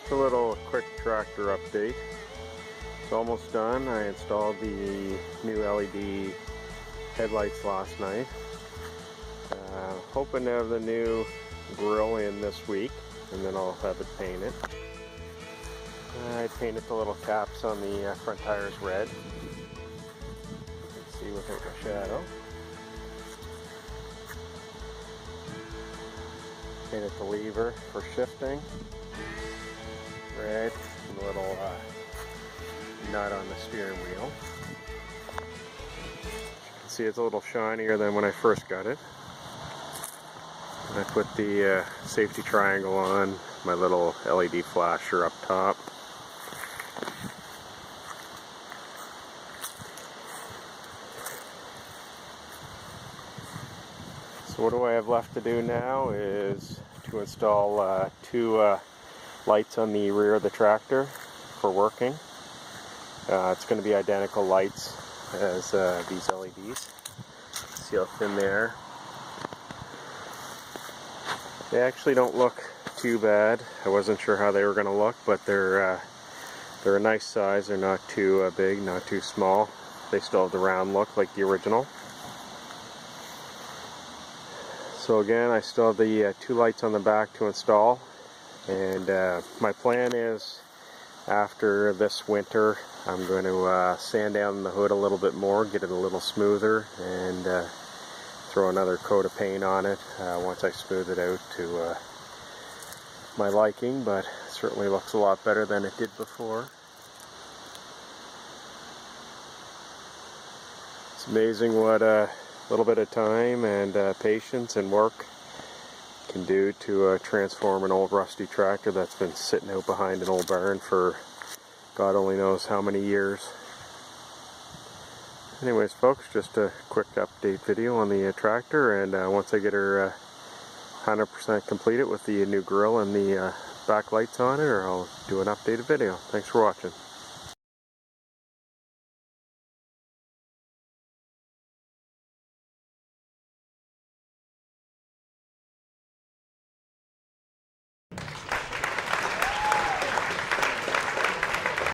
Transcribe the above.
Just a little quick tractor update. It's almost done. I installed the new LED headlights last night. Hoping to have the new grille in this week, and then I'll have it painted. I painted the little caps on the front tires red. You can see without the shadow. Painted the lever for shifting red, and the little nut on the steering wheel. You can see it's a little shinier than when I first got it. And I put the safety triangle on, my little LED flasher up top. So what do I have left to do now is to install two lights on the rear of the tractor for working. It's going to be identical lights as these LEDs. See how thin they are? They actually don't look too bad. I wasn't sure how they were going to look, but they're a nice size. They're not too big, not too small. They still have the round look like the original. So again, I still have the two lights on the back to install, and my plan is after this winter I'm going to sand down the hood a little bit more, get it a little smoother, and throw another coat of paint on it once I smooth it out to my liking, but it certainly looks a lot better than it did before. It's amazing what a little bit of time and patience and work can do to transform an old rusty tractor that's been sitting out behind an old barn for God only knows how many years. Anyways folks, just a quick update video on the tractor, and once I get her 100% completed with the new grille and the back lights on it, I'll do an updated video. Thanks for watching.